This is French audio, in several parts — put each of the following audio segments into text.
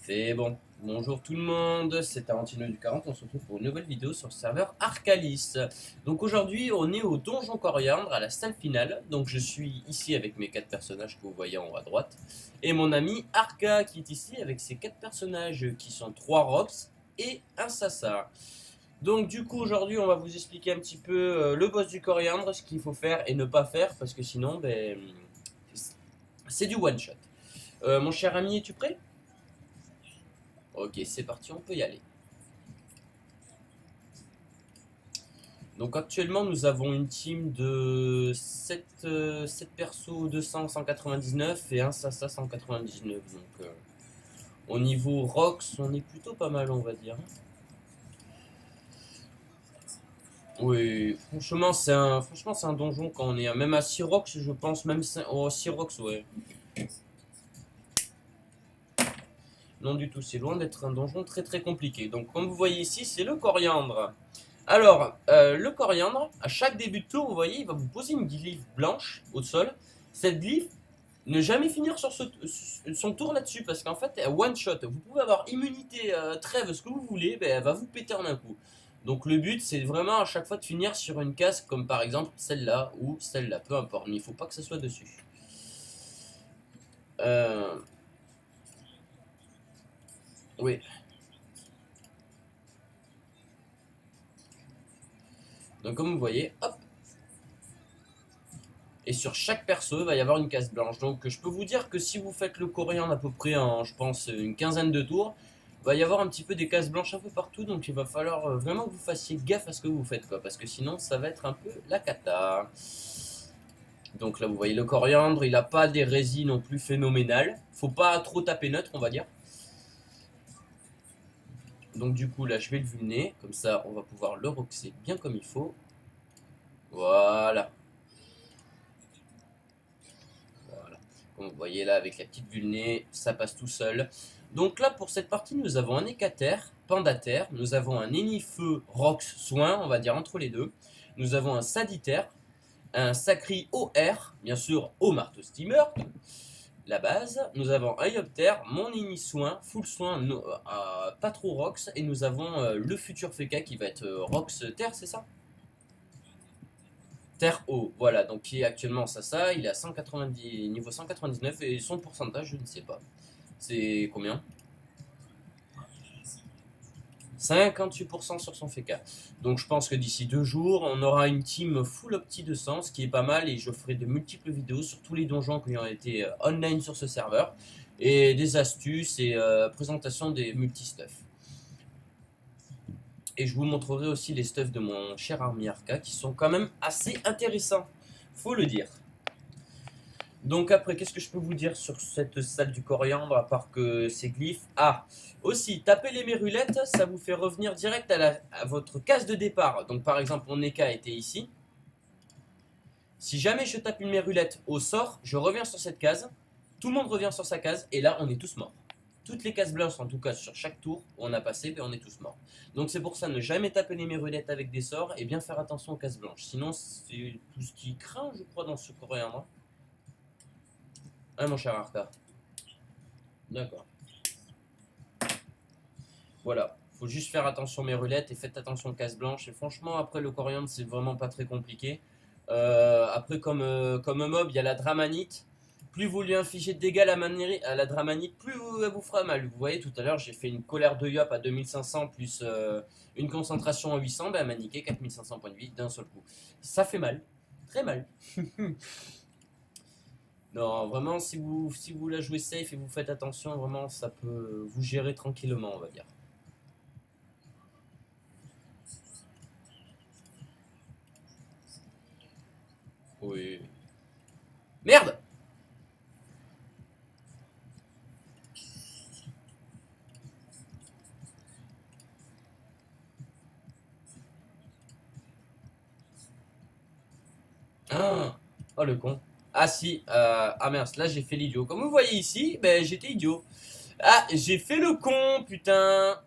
C'est bon. Bonjour tout le monde, c'est Tarantino du 40, on se retrouve pour une nouvelle vidéo sur le serveur Arcalis. Donc aujourd'hui on est au Donjon Coriandre, à la salle finale. Donc je suis ici avec mes 4 personnages que vous voyez en haut à droite. Et mon ami Arca qui est ici avec ses 4 personnages qui sont 3 Rox et un Sasa. Donc du coup aujourd'hui on va vous expliquer un petit peu le boss du Coriandre, ce qu'il faut faire et ne pas faire, parce que sinon c'est du one shot. Mon cher ami, es-tu prêt? Ok, c'est parti, on peut y aller. Donc actuellement, nous avons une team de 7 persos 200, 199 et un Sasa 199. Donc au niveau Rox, on est plutôt pas mal, on va dire. Oui, franchement, c'est un donjon quand on est même à 6 Rox, je pense, même 6 Rox, ouais. Non du tout, c'est loin d'être un donjon très très compliqué. Donc comme vous voyez ici, c'est le Coriandre. Alors, le Coriandre, à chaque début de tour, vous voyez, il va vous poser une glyphe blanche au sol. Cette glyphe, ne jamais finir sur son tour là-dessus, parce qu'en fait, one shot, vous pouvez avoir immunité, trêve, ce que vous voulez, ben, elle va vous péter en un coup. Donc le but, c'est vraiment à chaque fois de finir sur une case, comme par exemple celle-là, ou celle-là, peu importe, mais il faut pas que ce soit dessus. Oui. Donc comme vous voyez, hop. Et sur chaque perso, il va y avoir une case blanche. Donc je peux vous dire que si vous faites le coriandre à peu près en, je pense, une quinzaine de tours, il va y avoir un petit peu des cases blanches un peu partout. Donc il va falloir vraiment que vous fassiez gaffe à ce que vous faites, quoi. Parce que sinon, ça va être un peu la cata. Donc là, vous voyez le coriandre, il n'a pas des résines non plus phénoménales. Faut pas trop taper neutre, on va dire. Donc du coup, là, je vais le vulner. Comme ça, on va pouvoir le roxer bien comme il faut. Voilà. Voilà. Comme vous voyez là, avec la petite vulnée, ça passe tout seul. Donc là, pour cette partie, nous avons un Hécater, Pandater, nous avons un Enifeu, Rox, Soin, on va dire entre les deux. Nous avons un Saditer, un Sacri OR, bien sûr au marteau steamer, la base. Nous avons un Iopter, mon Eni Soin, Full Soin, pas trop Rox. Et nous avons le futur Feka qui va être Rox Terre, c'est ça? Terre haut, voilà, donc qui est actuellement Sasa, il est à 190, niveau 199 et son pourcentage, je ne sais pas. C'est combien? 58% sur son FK. Donc je pense que d'ici 2 jours, on aura une team full opti de sens, qui est pas mal, et je ferai de multiples vidéos sur tous les donjons qui ont été online sur ce serveur, et des astuces et présentation des multi-stuff. Et je vous montrerai aussi les stuffs de mon cher Army Arca, qui sont quand même assez intéressants, faut le dire. Donc après, qu'est-ce que je peux vous dire sur cette salle du coriandre, à part que c'est glyphes? Ah, aussi, taper les mérulettes, ça vous fait revenir direct à votre case de départ. Donc par exemple, mon Eka était ici. Si jamais je tape une mérulette au sort, je reviens sur cette case. Tout le monde revient sur sa case, et là, on est tous morts. Toutes les cases blanches, en tout cas sur chaque tour où on a passé, ben on est tous morts. Donc c'est pour ça, ne jamais taper les mérulettes avec des sorts, et bien faire attention aux cases blanches. Sinon, c'est tout ce qui craint, je crois, dans ce coriandre. Ah, mon cher Arca. D'accord. Voilà. Faut juste faire attention mes roulettes et faites attention aux cases blanches. Et franchement, après le coriandre, c'est vraiment pas très compliqué. Après, comme mob, il y a la dramanite. Plus vous lui infligez de dégâts à la dramanite, plus elle vous fera mal. Vous voyez, tout à l'heure, j'ai fait une colère de Yop à 2500 plus une concentration à 800. Ben, elle m'a niqué 4500 points de vie d'un seul coup. Ça fait mal. Très mal. Non, vraiment, si vous la jouez safe et vous faites attention, vraiment, ça peut vous gérer tranquillement, on va dire. Oui. Merde! Ah, oh le con. Ah si, ah mince, là j'ai fait l'idiot. Comme vous voyez ici, ben j'étais idiot. Ah, j'ai fait le con, putain.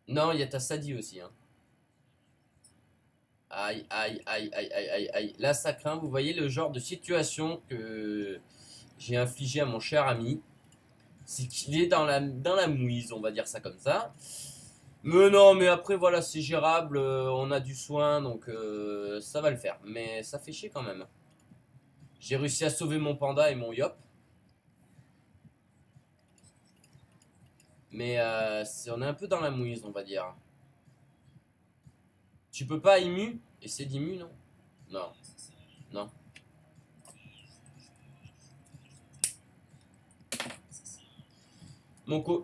Non, il y a ta Sadi aussi, hein. Aïe, aïe, aïe, aïe, aïe, aïe, aïe. Là, ça craint. Vous voyez le genre de situation que j'ai infligé à mon cher ami. C'est qu'il est dans la mouise, on va dire ça comme ça. Mais non, mais après, voilà, c'est gérable. On a du soin, donc ça va le faire. Mais ça fait chier quand même. J'ai réussi à sauver mon panda et mon yop. Mais on est un peu dans la mouise, on va dire. Tu peux pas immu? Essayer d'immu, non? Non. Non.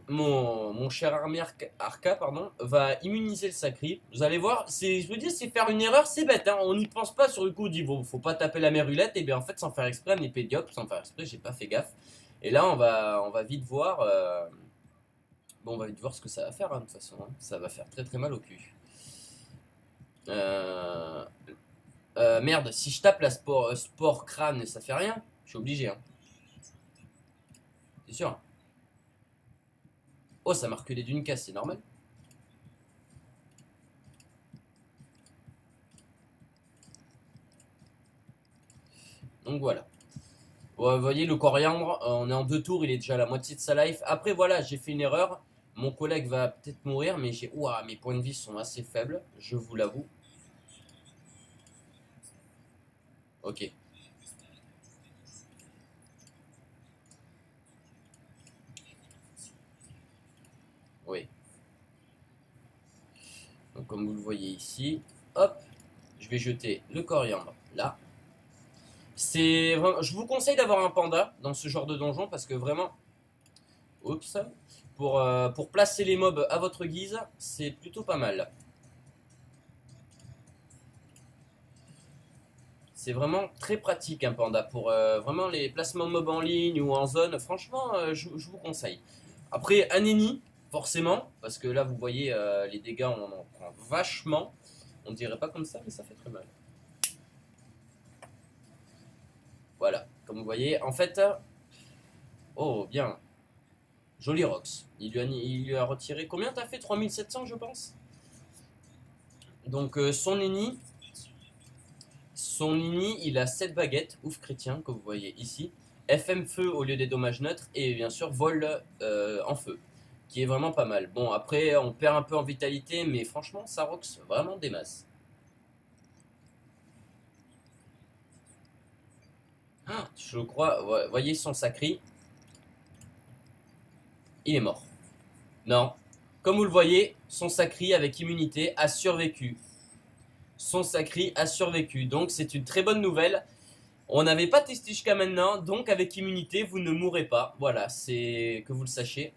Mon cher armée Arca, pardon, va immuniser le sacri. Vous allez voir, je vous dis, c'est faire une erreur, c'est bête. Hein, on n'y pense pas sur le coup, on dit, bon, faut pas taper la mérulette. Et bien en fait, sans faire exprès, un épée diop, sans faire exprès, j'ai pas fait gaffe. Et là, on va vite voir. Bon, on va vite voir ce que ça va faire, hein, de toute façon. Hein. Ça va faire très très mal au cul. Merde, si je tape la sport crâne, ça fait rien. Je suis obligé. Hein. C'est sûr. Oh, ça m'a reculé d'une case, c'est normal. Donc voilà. Vous voyez, le coriandre, on est en 2 tours, il est déjà à la moitié de sa life. Après, voilà, j'ai fait une erreur. Mon collègue va peut-être mourir, mais ouah, mes points de vie sont assez faibles, je vous l'avoue. Ok. Oui. Donc comme vous le voyez ici, hop, je vais jeter le coriandre là. C'est vraiment, je vous conseille d'avoir un panda dans ce genre de donjon parce que vraiment, oups, pour placer les mobs à votre guise, c'est plutôt pas mal. C'est vraiment très pratique un panda pour vraiment les placements mobs en ligne ou en zone. Franchement, je vous conseille. Après, un ennemi, forcément, parce que là vous voyez les dégâts, on en prend vachement. On dirait pas comme ça, mais ça fait très mal. Voilà, comme vous voyez, en fait, oh bien, joli Rox. Il lui a retiré combien t'as fait? 3700 je pense. Donc son ini, il a 7 baguettes, ouf chrétien, comme vous voyez ici. FM feu au lieu des dommages neutres et bien sûr vol en feu, qui est vraiment pas mal. Bon après on perd un peu en vitalité, mais franchement ça rox vraiment des masses. Ah, je crois, ouais, voyez son sacri, il est mort. Non, comme vous le voyez, son sacri avec immunité a survécu. Son sacri a survécu, donc c'est une très bonne nouvelle. On n'avait pas testé jusqu'à maintenant, donc avec immunité, vous ne mourrez pas. Voilà, c'est que vous le sachiez.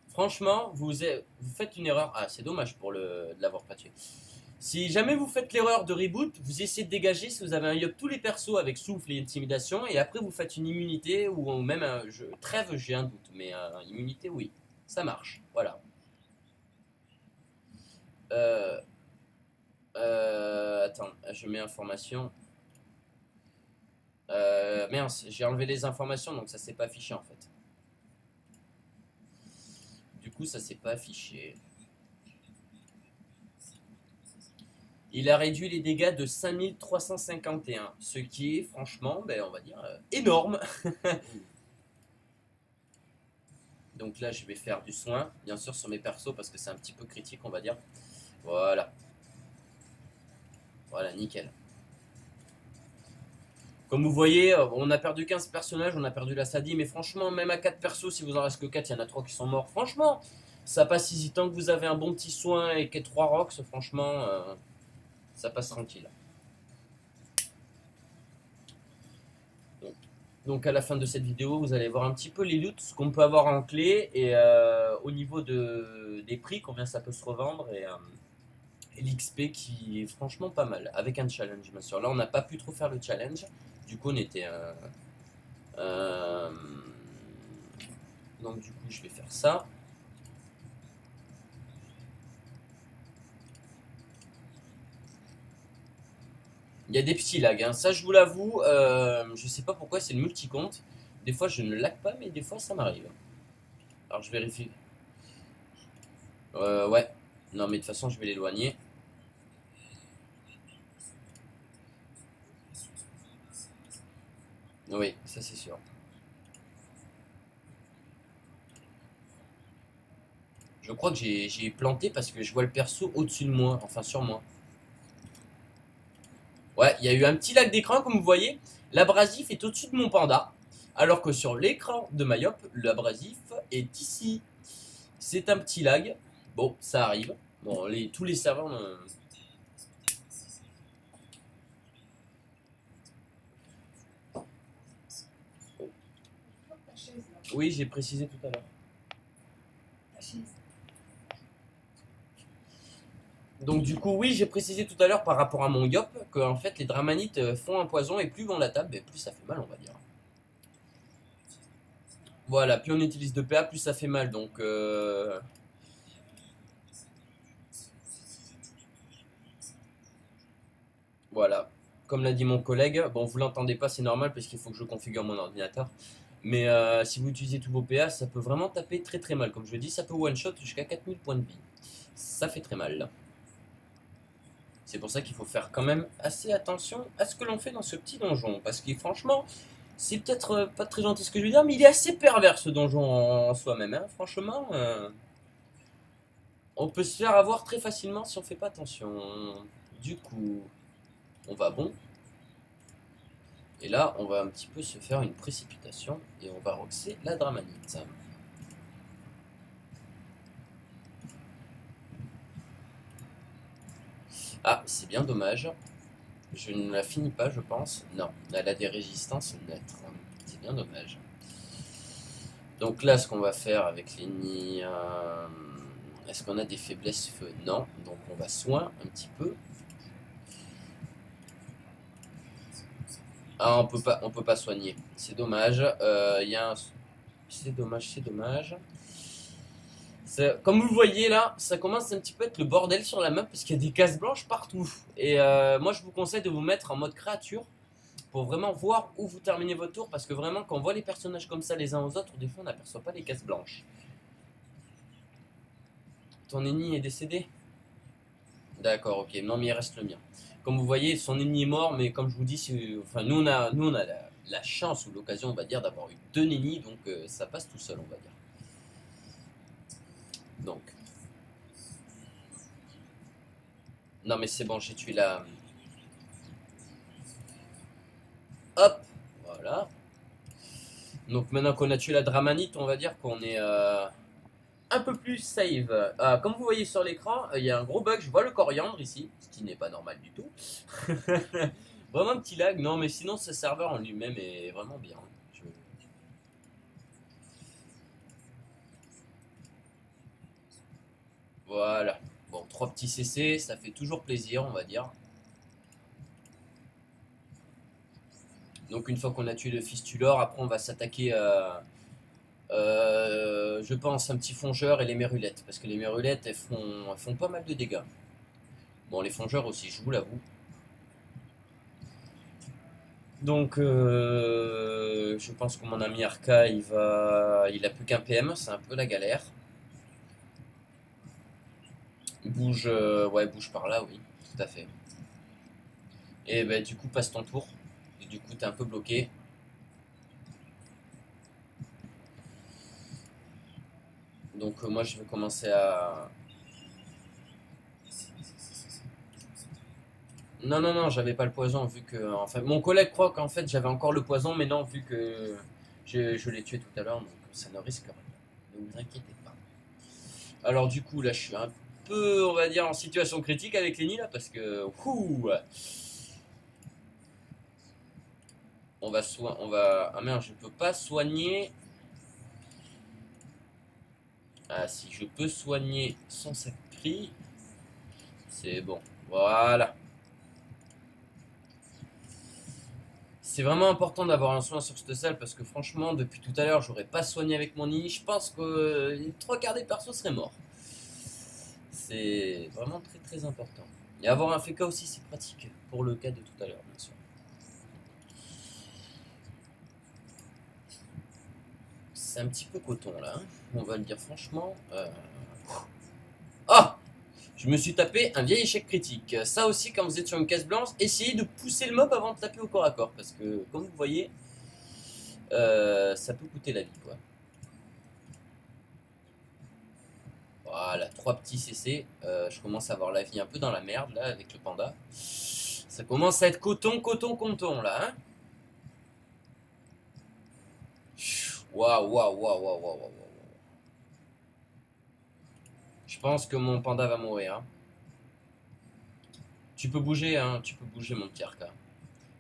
Franchement, vous faites une erreur. Ah, c'est dommage de l'avoir pas tué. Si jamais vous faites l'erreur de reboot, vous essayez de dégager si vous avez un yop tous les persos avec souffle et intimidation, et après vous faites une immunité ou même un trêve, j'ai un doute, mais immunité, oui, ça marche. Voilà. Euh, attends, je mets information. Mince, j'ai enlevé les informations, donc ça s'est pas affiché en fait. Du coup, ça s'est pas affiché. Il a réduit les dégâts de 5351, ce qui est franchement, ben, on va dire, énorme. Donc là, je vais faire du soin, bien sûr, sur mes persos, parce que c'est un petit peu critique, on va dire. Voilà. Voilà, nickel. Comme vous voyez, on a perdu 15 personnages, on a perdu la Sadi, mais franchement, même à 4 persos, si vous en reste que 4, il y en a 3 qui sont morts. Franchement, ça passe easy. Tant que vous avez un bon petit soin et que 3 rocks, franchement, ça passe tranquille. Donc à la fin de cette vidéo, vous allez voir un petit peu les loots, ce qu'on peut avoir en clé et au niveau des prix, combien ça peut se revendre et l'XP qui est franchement pas mal, avec un challenge bien sûr. Là on n'a pas pu trop faire le challenge, du coup on était... donc du coup je vais faire ça. Il y a des petits lags, hein. Ça je vous l'avoue, je sais pas pourquoi c'est le multi-compte. Des fois je ne lag pas, mais des fois ça m'arrive. Alors je vérifie. Ouais, non mais de toute façon je vais l'éloigner. Oui, ça c'est sûr. Je crois que j'ai planté parce que je vois le perso au-dessus de moi, enfin sur moi. Ouais, il y a eu un petit lag d'écran comme vous voyez. L'abrasif est au-dessus de mon panda. Alors que sur l'écran de Myop, l'abrasif est ici. C'est un petit lag. Bon, ça arrive. Bon, tous les serveurs... Oui, j'ai précisé tout à l'heure. Donc du coup, oui, j'ai précisé tout à l'heure par rapport à mon Yop que en fait les dramanites font un poison et plus on la tape, plus ça fait mal, on va dire. Voilà, plus on utilise de PA, plus ça fait mal. Donc voilà. Comme l'a dit mon collègue, bon vous l'entendez pas, c'est normal parce qu'il faut que je configure mon ordinateur. Mais si vous utilisez tous vos PA, ça peut vraiment taper très très mal. Comme je dis, ça peut one shot jusqu'à 4000 points de vie. Ça fait très mal. C'est pour ça qu'il faut faire quand même assez attention à ce que l'on fait dans ce petit donjon. Parce que franchement, c'est peut-être pas très gentil ce que je veux dire, mais il est assez pervers ce donjon en soi-même. Hein. Franchement, on peut se faire avoir très facilement si on fait pas attention. Du coup, on va bon. Et là, on va un petit peu se faire une précipitation et on va roxer la dramanite. Ah, c'est bien dommage. Je ne la finis pas, je pense. Non, elle a des résistances nettes. C'est bien dommage. Donc là, ce qu'on va faire avec les nids... est-ce qu'on a des faiblesses feu? Non. Donc on va soin un petit peu. Ah, on peut pas soigner. C'est dommage. Y a un... C'est dommage, c'est dommage. Comme vous le voyez là, ça commence un petit peu à être le bordel sur la map parce qu'il y a des cases blanches partout. Et moi, je vous conseille de vous mettre en mode créature pour vraiment voir où vous terminez votre tour. Parce que vraiment, quand on voit les personnages comme ça les uns aux autres, des fois on n'aperçoit pas les cases blanches. Ton ennemi est décédé? D'accord, ok. Non, mais il reste le mien. Comme vous voyez, son ennemi est mort, mais comme je vous dis, enfin, nous, on a la chance ou l'occasion, on va dire, d'avoir eu deux ennemis, donc ça passe tout seul, on va dire. Donc. Non, mais c'est bon, j'ai tué la... Hop, voilà. Donc maintenant qu'on a tué la dramanite, on va dire qu'on est un peu plus save. Comme vous voyez sur l'écran, il y a un gros bug, je vois le coriandre ici, ce qui n'est pas normal du tout. Vraiment un petit lag, non mais sinon ce serveur en lui-même est vraiment bien. Voilà. Bon, 3 petits CC, ça fait toujours plaisir, on va dire. Donc une fois qu'on a tué le fistulor, après on va s'attaquer je pense un petit fongeur et les mérulettes. Parce que les mérulettes, elles font pas mal de dégâts. Bon, les fongeurs aussi, je vous l'avoue. Donc je pense que mon ami Arca, il a plus qu'un PM, c'est un peu la galère. Bouge, ouais, bouge par là, oui, tout à fait. Et ben du coup, passe ton tour. Et du coup, t'es un peu bloqué. Donc moi, je vais commencer à... Non, non, non, j'avais pas le poison, vu que... Enfin, mon collègue croit qu'en fait, j'avais encore le poison, mais non, vu que je l'ai tué tout à l'heure, donc ça ne risque rien. Ne vous inquiétez pas. Alors du coup, là, je suis un peu, on va dire, en situation critique avec Lenny, là, parce que... Ouh, on va soigner... On va... Ah merde, je peux pas soigner... Ah, si je peux soigner son sacri, c'est bon. Voilà. C'est vraiment important d'avoir un soin sur cette salle parce que franchement, depuis tout à l'heure, j'aurais pas soigné avec mon nid. Je pense que les trois quarts des persos seraient morts. C'est vraiment très très important. Et avoir un FK aussi, c'est pratique pour le cas de tout à l'heure, bien sûr. C'est un petit peu coton là, hein. On va le dire franchement. Ah, je me suis tapé un vieil échec critique. Ça aussi, quand vous êtes sur une case blanche, essayez de pousser le mob avant de taper au corps à corps. Parce que, comme vous voyez, ça peut coûter la vie, quoi. Voilà, 3 petits CC. Je commence à avoir la vie un peu dans la merde, là, avec le panda. Ça commence à être coton, coton, coton, là, hein. Waouh, waouh, waouh, waouh, waouh, waouh. Je pense que mon panda va mourir, hein. Tu peux bouger, hein, tu peux bouger, mon petit Arca.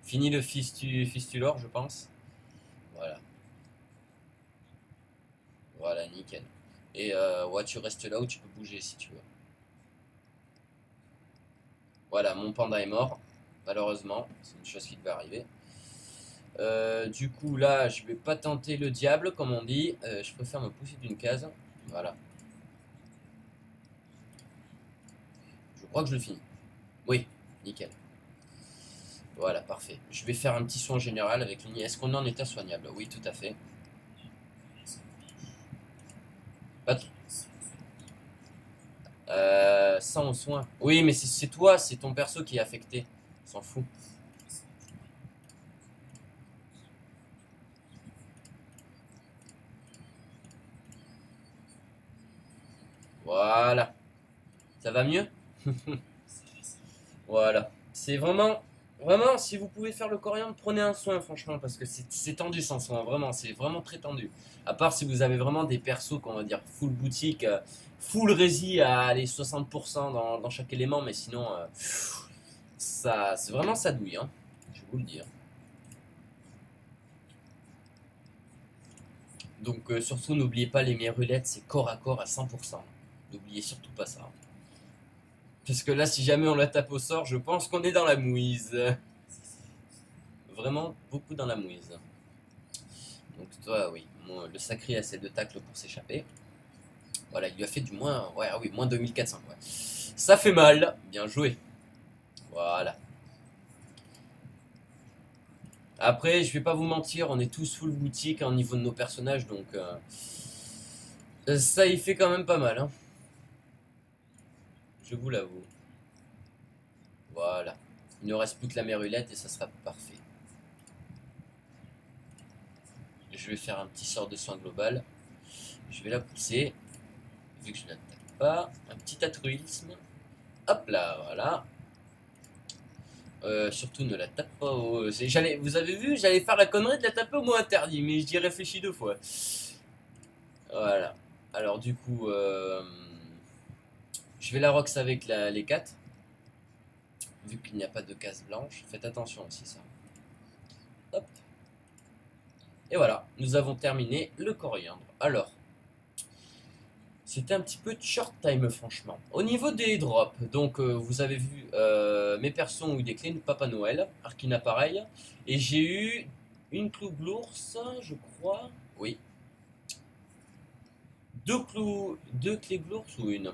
Fini le fistulor, je pense. Voilà. Voilà, nickel. Et ouais, tu restes là où tu peux bouger si tu veux. Voilà, mon panda est mort. Malheureusement, c'est une chose qui devait arriver. Du coup, là, je vais pas tenter le diable, comme on dit. Je préfère me pousser d'une case. Voilà. Je crois que je le finis. Oui, nickel. Voilà, parfait. Je vais faire un petit soin général avec l'uni. Est-ce qu'on est en état soignable? Oui, tout à fait. Pas t- sans soin. Oui, mais c'est toi, c'est ton perso qui est affecté. On s'en fout. Voilà. Ça va mieux? Voilà. C'est vraiment, vraiment, si vous pouvez faire le coriandre, prenez un soin, franchement, parce que c'est tendu sans soin, vraiment, c'est vraiment très tendu. À part si vous avez vraiment des persos, qu'on va dire, full boutique, full rési à aller 60% dans chaque élément, mais sinon, ça, c'est vraiment ça douille, hein, je vais vous le dire. Donc, surtout, n'oubliez pas les mérulettes, c'est corps à corps à 100%. N'oubliez surtout pas ça. Parce que là, si jamais on la tape au sort, je pense qu'on est dans la mouise. Vraiment beaucoup dans la mouise. Donc toi, oui, le sacré a ses 2 tacles pour s'échapper. Voilà, il lui a fait du moins, ouais, ah oui, moins 2400. Ouais. Ça fait mal, bien joué. Voilà. Après, je vais pas vous mentir, on est tous full boutique au niveau de nos personnages, donc ça y fait quand même pas mal, hein. Je vous l'avoue. Voilà. Il ne reste plus que la mérulette et ça sera parfait. Je vais faire un petit sort de soin global. Je vais la pousser. Vu que je n'attaque pas. Un petit altruisme. Hop là, voilà. Surtout ne la tape pas au... Vous avez vu, j'allais faire la connerie de la taper au mot interdit, mais j'y réfléchis 2 fois. Voilà. Alors du coup, je vais la rox avec les 4. Vu qu'il n'y a pas de case blanche. Faites attention aussi ça. Hop. Et voilà, nous avons terminé le coriandre. Alors, c'était un petit peu short time franchement. Au niveau des drops, donc vous avez vu, mes persos ont eu des clés de Papa Noël, Arkina pareil, et j'ai eu une Clouglours, je crois, oui. 2 clés Glours ou une?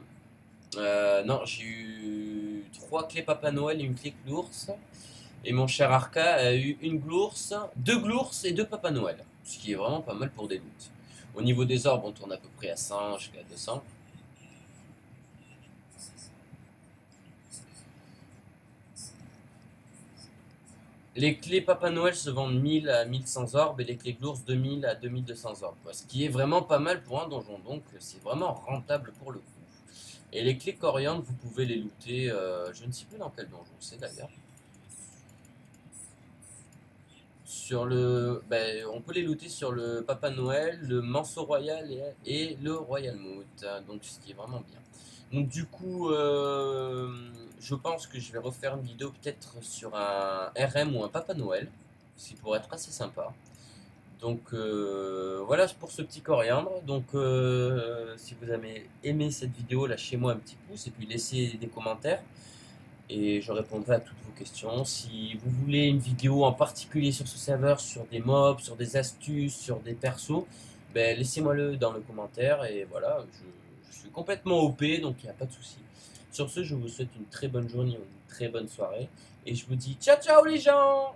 Non, j'ai eu 3 clés Papa Noël et une clé Glours. Et mon cher Arca a eu une Glours, 2 Glours et 2 Papa Noël. Ce qui est vraiment pas mal pour des loots. Au niveau des orbes, on tourne à peu près à 100 jusqu'à 200. Les clés Papa Noël se vendent 1000 à 1100 orbes et les clés Glours 2000 à 2200 orbes. Ce qui est vraiment pas mal pour un donjon, donc c'est vraiment rentable pour le coup. Et les clés coriandre, vous pouvez les looter, je ne sais plus dans quel donjon c'est d'ailleurs. Sur le, ben, on peut les looter sur le Papa Noël, le Manceau Royal et le Royal Moot, donc ce qui est vraiment bien. Donc du coup, je pense que je vais refaire une vidéo peut-être sur un RM ou un Papa Noël, ce qui pourrait être assez sympa. Donc voilà pour ce petit coriandre. Donc si vous avez aimé cette vidéo, lâchez-moi un petit pouce et puis laissez des commentaires et je répondrai à toutes vos questions. Si vous voulez une vidéo en particulier sur ce serveur, sur des mobs, sur des astuces, sur des persos, ben, laissez-moi le dans le commentaire et voilà, je suis complètement OP donc il n'y a pas de souci. Sur ce, je vous souhaite une très bonne journée, une très bonne soirée et je vous dis ciao ciao les gens!